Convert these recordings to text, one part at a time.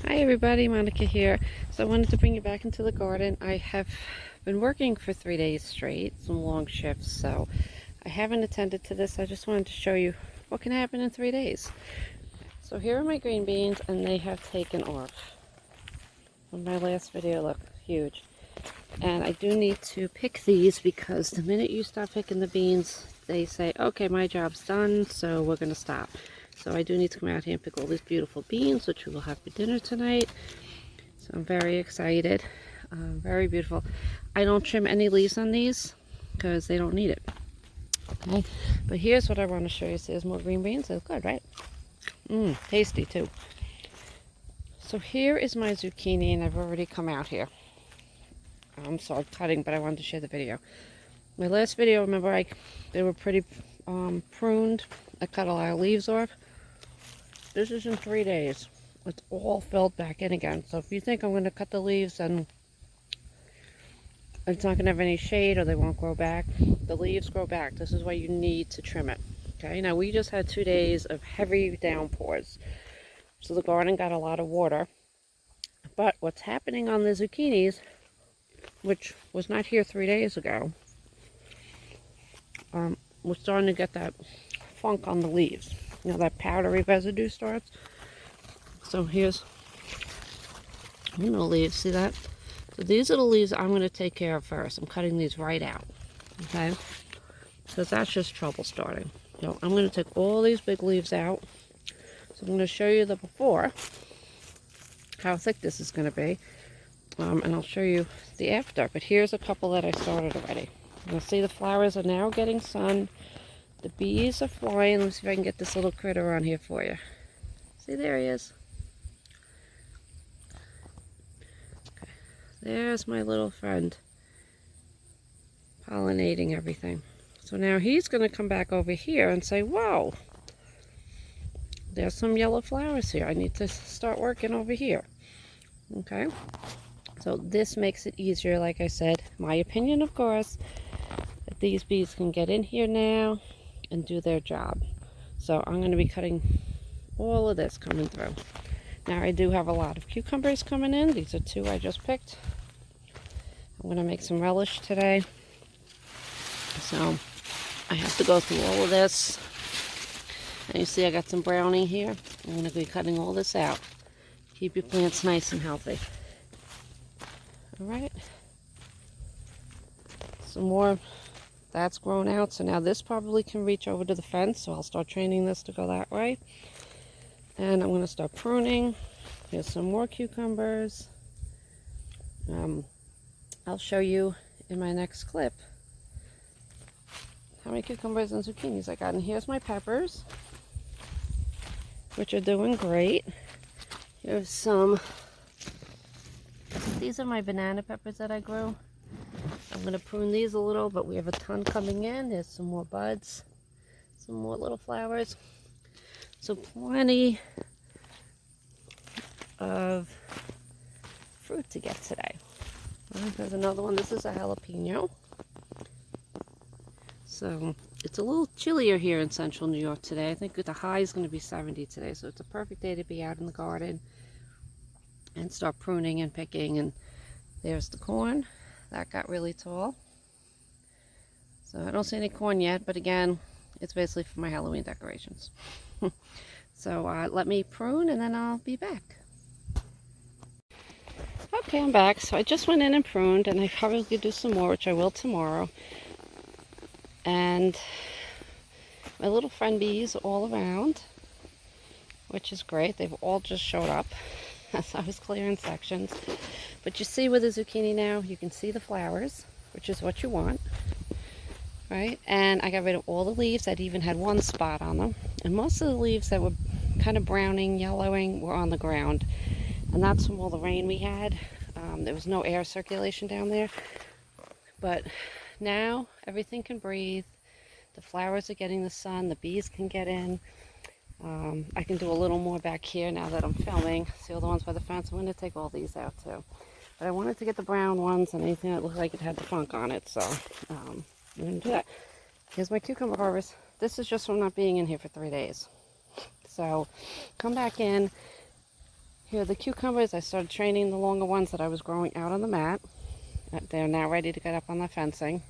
Hi everybody, Monica here. So I wanted to bring you back into the garden. I have been working for 3 days straight, some long shifts, so I haven't attended to this. I just wanted to show you what can happen in 3 days. So here are my green beans, and they have taken off. On my last video, look, huge. And I do need to pick these because the minute you stop picking the beans, they say, okay, my job's done, so we're going to stop. So I do need to come out here and pick all these beautiful beans, which we will have for dinner tonight. So I'm very excited. Very beautiful. I don't trim any leaves on these because they don't need it. Okay, but here's what I want to show you. See, there's more green beans. They look good, right? Tasty too. So here is my zucchini, and I've already come out here. So I'm cutting, but I wanted to share the video. My last video, remember, they were pretty pruned. I cut a lot of leaves off. This is in 3 days. It's all filled back in again. So if you think I'm going to cut the leaves and it's not going to have any shade or they won't grow back, the leaves grow back. This is why you need to trim it. Okay, now we just had 2 days of heavy downpours. So the garden got a lot of water. But what's happening on the zucchinis, which was not here 3 days ago, we're starting to get that funk on the leaves. You know, that powdery residue starts. So here's the leaves, see that? So these are the leaves I'm going to take care of first. I'm cutting these right out, okay? Because that's just trouble starting. So I'm going to take all these big leaves out. So I'm going to show you the before, how thick this is going to be. And I'll show you the after. But here's a couple that I started already. You'll see the flowers are now getting sun. The bees are flying. Let's see if I can get this little critter on here for you. See, there he is. Okay. There's my little friend pollinating everything. So now he's going to come back over here and say, whoa, there's some yellow flowers here. I need to start working over here. Okay. So this makes it easier, like I said. My opinion, of course, that these bees can get in here now and do their job. So I'm going to be cutting all of this coming through. Now I do have a lot of cucumbers coming in. These are 2 I just picked. I'm going to make some relish today. So I have to go through all of this. And you see I got some brownie here. I'm going to be cutting all this out. Keep your plants nice and healthy. Alright. Some more. That's grown out. So now this probably can reach over to the fence. So I'll start training this to go that way. And I'm going to start pruning. Here's some more cucumbers. I'll show you in my next clip how many cucumbers and zucchinis I got. And here's my peppers, which are doing great. Here's some, these are my banana peppers that I grew. I'm going to prune these a little, but we have a ton coming in. There's some more buds, some more little flowers. So plenty of fruit to get today. There's another one. This is a jalapeno. So it's a little chillier here in central New York today. I think the high is going to be 70 today. So it's a perfect day to be out in the garden and start pruning and picking. And there's the corn. That got really tall. So I don't see any corn yet, but again, it's basically for my Halloween decorations. So let me prune and then I'll be back. Okay, I'm back. So I just went in and pruned, and I probably could do some more, which I will tomorrow. And my little friend bees all around, which is great. They've all just showed up as I was clearing sections. But you see with the zucchini now, you can see the flowers, which is what you want, right? And I got rid of all the leaves that even had one spot on them. And most of the leaves that were kind of browning, yellowing, were on the ground. And that's from all the rain we had. There was no air circulation down there. But now everything can breathe. The flowers are getting the sun. The bees can get in. I can do a little more back here now that I'm filming. See all the ones by the fence? I'm going to take all these out too. But I wanted to get the brown ones and anything that looked like it had the funk on it. So I'm going to do that. Here's my cucumber harvest. This is just from not being in here for 3 days. So come back in. Here are the cucumbers. I started training the longer ones that I was growing out on the mat. They're now ready to get up on the fencing.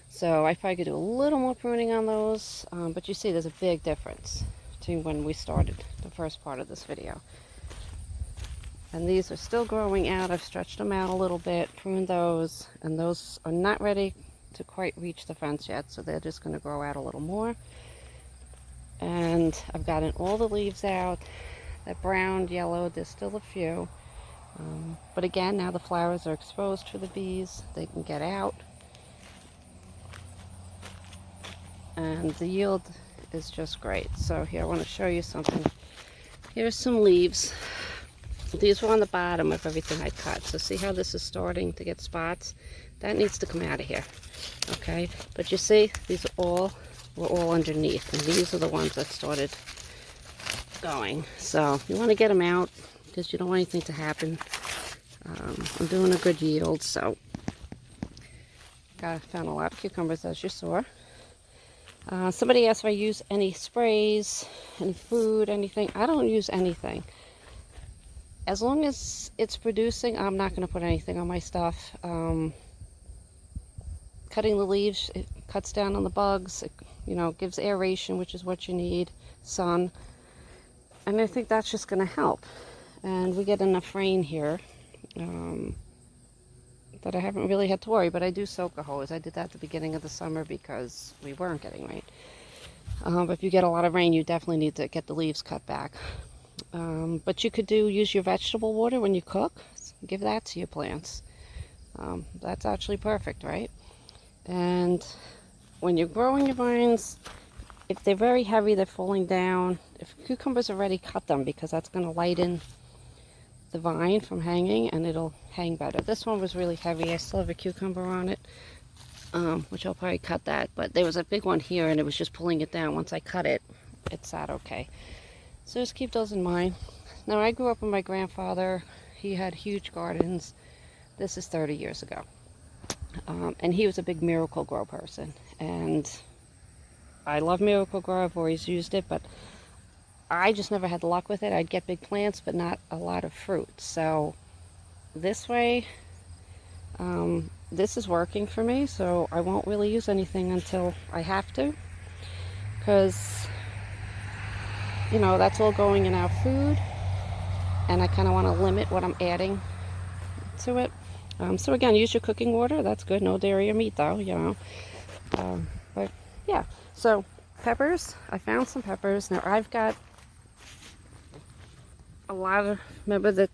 So I probably could do a little more pruning on those, but you see there's a big difference between when we started the first part of this video. And these are still growing out. I've stretched them out a little bit, pruned those, and those are not ready to quite reach the fence yet, so they're just going to grow out a little more. And I've gotten all the leaves out, that brown, yellow, there's still a few. But again, now the flowers are exposed for the bees, they can get out. And the yield is just great. So here, I want to show you something. Here's some leaves. These were on the bottom of everything I cut. So see how this is starting to get spots? That needs to come out of here. Okay, but you see, these are were all underneath. And these are the ones that started going. So you want to get them out because you don't want anything to happen. I'm doing a good yield, so found a lot of cucumbers, as you saw. Somebody asked if I use any sprays, any food, anything. I don't use anything. As long as it's producing, I'm not going to put anything on my stuff. Cutting the leaves, it cuts down on the bugs. It, gives aeration, which is what you need, sun. And I think that's just going to help. And we get enough rain here that I haven't really had to worry. But I do soak a hose. I did that at the beginning of the summer because we weren't getting rain. But if you get a lot of rain, you definitely need to get the leaves cut back. But you could use your vegetable water when you cook. Give that to your plants. That's actually perfect, right? And when you're growing your vines, if they're very heavy, they're falling down. If cucumbers are ready, cut them because that's going to lighten the vine from hanging and it'll hang better. This one was really heavy. I still have a cucumber on it, which I'll probably cut that. But there was a big one here and it was just pulling it down. Once I cut it, it sat okay. So just keep those in mind. Now, I grew up with my grandfather. He had huge gardens. This is 30 years ago. And he was a big Miracle-Gro person. And I love Miracle-Gro. I've always used it, but I just never had luck with it. I'd get big plants, but not a lot of fruit. So this way, this is working for me. So I won't really use anything until I have to. Because that's all going in our food, and I kind of want to limit what I'm adding to it. So again, use your cooking water. That's good. No dairy or meat, though, but yeah. So peppers. I found some peppers. Now I've got a lot of. Remember that